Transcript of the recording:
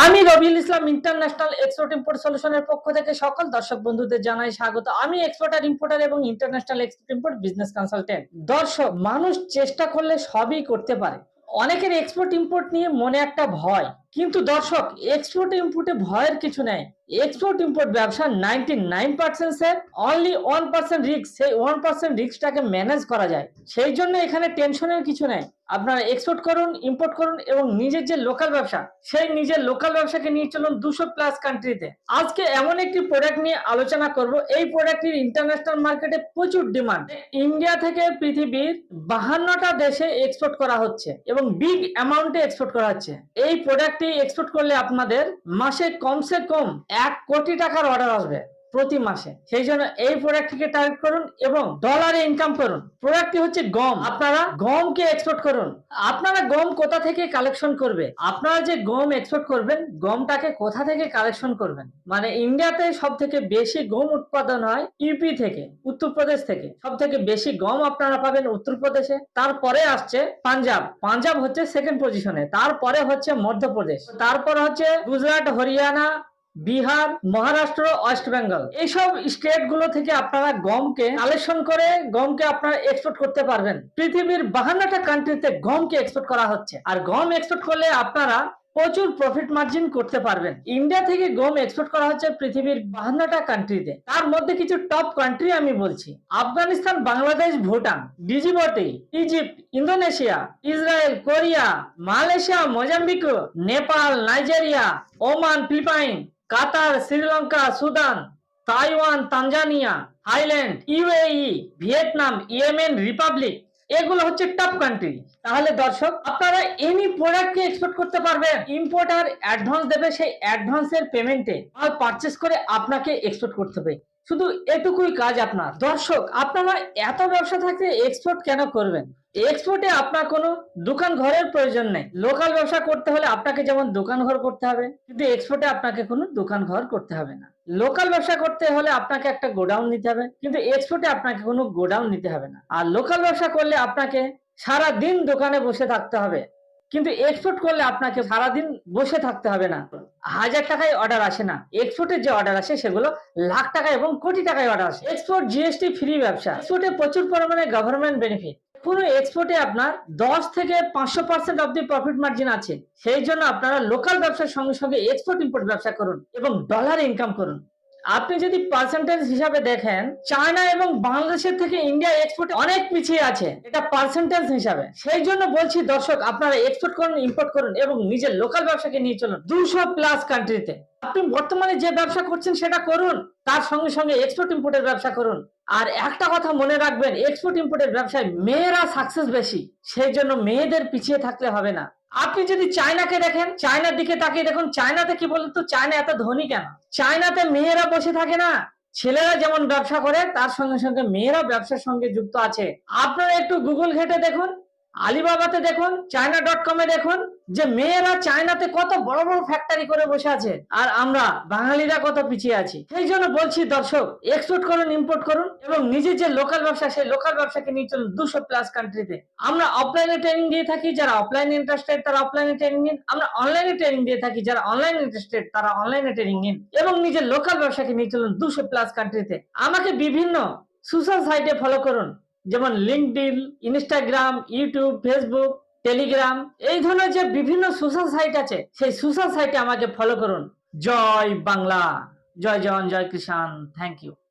আমি Rabiul Islam international export import সলিউশনের পক্ষ থেকে সকল দর্শক বন্ধুদের জানাই স্বাগত। আমি এক্সপোর্টার ইম্পোর্টার এবং international export import business consultant. দর্শক, মানুষ চেষ্টা করলে সবই করতে পারে। অনেকের এক্সপোর্ট ইম্পোর্ট নিয়ে মনে একটা ভয়, কিন্তু দর্শক, এক্সপোর্ট ইম্পোর্টে ভয়ের কিছু নেই। এক্সপোর্ট ইম্পোর্ট ব্যবসা 99% স্যার, অনলি 1% রিস্ক। সেই 1% রিস্কটাকে ম্যানেজ করা যায়, সেই জন্য এখানে টেনশনের কিছু নেই। আপনারা এক্সপোর্ট করুন, ইম্পোর্ট করুন এবং নিজের যে লোকাল ব্যবসা, সেই নিজের লোকাল ব্যবসাকে নিয়ে চলুন 200+ কান্ট্রিতে। আজকে এমন একটি প্রোডাক্ট নিয়ে আলোচনা করব। এই প্রোডাক্টটির ইন্টারন্যাশনাল মার্কেটে প্রচুর ডিমান্ড। ইন্ডিয়া থেকে পৃথিবীর 52টা দেশে এক্সপোর্ট করা হচ্ছে এবং বিগ অ্যামাউন্টে এক্সপোর্ট করা হচ্ছে। এই প্রোডাক্টটি এক্সপোর্ট করলে আপনাদের মাসে কমসে কম 1 কোটি টাকার অর্ডার আসবে প্রতি মাসে। সেই জন্য এই প্রোডাক্টটিকে টার্গেট করুন এবং ডলারে ইনকাম করুন। প্রোডাক্টটি হচ্ছে গম। আপনারা গমকে এক্সপোর্ট করুন। আপনারা গম কোথা থেকে কালেকশন করবে? আপনারা যে গম এক্সপোর্ট করবেন, গমটাকে কোথা থেকে কালেকশন করবেন? মানে ইন্ডিয়াতে সব থেকে বেশি গম উৎপাদন হয় ইউপি থেকে, উত্তরপ্রদেশ থেকে। সব থেকে বেশি গম আপনারা পাবেন উত্তরপ্রদেশে। তারপরে আসছে পাঞ্জাব। পাঞ্জাব হচ্ছে সেকেন্ড পজিশনে। তারপরে হচ্ছে মধ্যপ্রদেশ। তারপর হচ্ছে গুজরাট, হরিয়ানা, বিহার, মহারাষ্ট্র, ওয়েস্ট বেঙ্গল। এইসব স্টেট গুলো থেকে আপনারা গমকে কালেকশন করে গমকে আপনারা এক্সপোর্ট করতে পারবেন। পৃথিবীর 52টা কান্ট্রিতে গমকে এক্সপোর্ট করা হচ্ছে। আর গম এক্সপোর্ট করলে আপনারা প্রচুর প্রফিট মার্জিন করতে পারবেন। ইন্ডিয়া থেকে গম এক্সপোর্ট করা হচ্ছে পৃথিবীর 52টা কান্ট্রিতে। তার মধ্যে কিছু টপ কান্ট্রি আমি বলছি: Afghanistan, Bangladesh, Bhutan, Djibouti, Egypt, Indonesia, Israel, Korea, Malaysia, Mozambique, Nepal, Nigeria, Oman, Philippine, Qatar, Sri Lanka, Sudan, Taiwan, Tanzania, Thailand, UAE, Vietnam, Yemen, republic. এগুলো হচ্ছে টপ কান্ট্রি। তাহলে দর্শক, আপনারা এনি প্রোডাক্টকে এক্সপোর্ট করতে পারবেন। ইম্পোর্টার অ্যাডভান্স দেবে, সেই অ্যাডভান্সের পেমেন্টে মাল পারচেস করে আপনাকে এক্সপোর্ট করতে হবে। শুধু এটুকুই কাজ আপনার। দর্শক, আপনারা এত ব্যবসা থাকতে এক্সপোর্ট কেন করবেন? এক্সপোর্টে আপনার কোনো দোকান ঘরের প্রয়োজন নেই। লোকাল ব্যবসা করতে হলে আপনাকে যেমন দোকান ঘর করতে হবে, কিন্তু এক্সপোর্টে আপনাকে কোনো দোকান ঘর করতে হবে না। লোকাল ব্যবসা করতে হলে আপনাকে একটা গোডাউন নিতে হবে, কিন্তু এক্সপোর্টে আপনাকে কোনো গোডাউন নিতে হবে না। আর লোকাল ব্যবসা করলে আপনাকে সারা দিন দোকানে বসে থাকতে হবে, কিন্তু এক্সপোর্ট করলে আপনাকে সারাদিন বসে থাকতে হবে না। 1000 টাকায় অর্ডার আসে না। এক্সপোর্টের যে অর্ডার আসে সেগুলো লাখ টাকা এবং কোটি টাকায় অর্ডার আসে। এক্সপোর্ট জিএসটি ফ্রি ব্যবসা। এক্সপোর্টে প্রচুর পরিমাণে গভর্নমেন্ট বেনিফিট। কোনো এক্সপোর্টে আপনার 10 থেকে 500% অব্দি প্রফিট মার্জিন আছে। সেই জন্য আপনারা লোকাল ব্যবসার সঙ্গে সঙ্গে এক্সপোর্ট ইম্পোর্ট ব্যবসা করুন এবং ডলারে ইনকাম করুন। আপনি যদি পার্সেন্টেজ হিসাবে দেখেন, চায়না এবং বাংলাদেশের থেকে ইন্ডিয়া এক্সপোর্টে অনেক পিছিয়ে আছে, এটা পার্সেন্টেজ হিসাবে। সেই জন্য বলছি দর্শক, আপনারা এক্সপোর্ট করুন, ইম্পোর্ট করুন এবং নিজের লোকাল ব্যবসাকে নিয়ে চলুন 200+ কান্ট্রিতে। আপনি বর্তমানে যে ব্যবসা করছেন সেটা করুন, তার সঙ্গে সঙ্গে এক্সপোর্ট ইম্পোর্টের ব্যবসা করুন। আর একটা কথা মনে রাখবেন, এক্সপোর্ট ইম্পোর্টের ব্যবসায় মেয়েরা সাকসেস বেশি। সেই জন্য মেয়েদের পিছিয়ে থাকলে হবে না। আপনি যদি চায়নাকে দেখেন, চায়নার দিকে তাকিয়ে দেখুন, চায়নাতে কি বলুন তো, চায়না এত ধনী কেন? চায়নাতে মেয়েরা বসে থাকে না। ছেলেরা যেমন ব্যবসা করে, তার সঙ্গে সঙ্গে মেয়েরা ব্যবসার সঙ্গে যুক্ত আছে। আপনারা একটু গুগল ঘেটে দেখুন, আলিবাবাতে দেখুন, চায়না.com এ দেখুন যে মেয়েরা চায়নাতে কত বড় বড় ফ্যাক্টরি করে বসে আছে, আর আমরা বাঙালিরা কত পিছিয়ে আছি। সেই জন্য বলছি দর্শক, এক্সপোর্ট করুন, ইম্পোর্ট করুন এবং নিজের যে লোকাল ব্যবসা, সেই লোকাল ব্যবসাকে নিয়ে চলুন 200+ কান্ট্রিতে। আমরা অফলাইনে ট্রেনিং দিয়ে থাকি, যারা অফলাইনে ইন্টারেস্টেড তারা অফলাইনে ট্রেনিং নিন। আমরা অনলাইনে ট্রেনিং দিয়ে থাকি, যারা অনলাইনে ইন্টারেস্টেড তারা অনলাইনে ট্রেনিং নিন এবং নিজের লোকাল ব্যবসাকে নিয়ে চলুন 200+ কান্ট্রিতে। আমাকে বিভিন্ন সোশ্যাল সাইটে ফলো করুন, যেমন LinkedIn, Instagram, YouTube, Facebook, Telegram. এই ধরনের যে বিভিন্ন সোশ্যাল সাইট আছে, সেই সোশ্যাল সাইটে আমাকে ফলো করুন। জয় বাংলা, জয় জওয়ান, জয় কিষান। Thank you.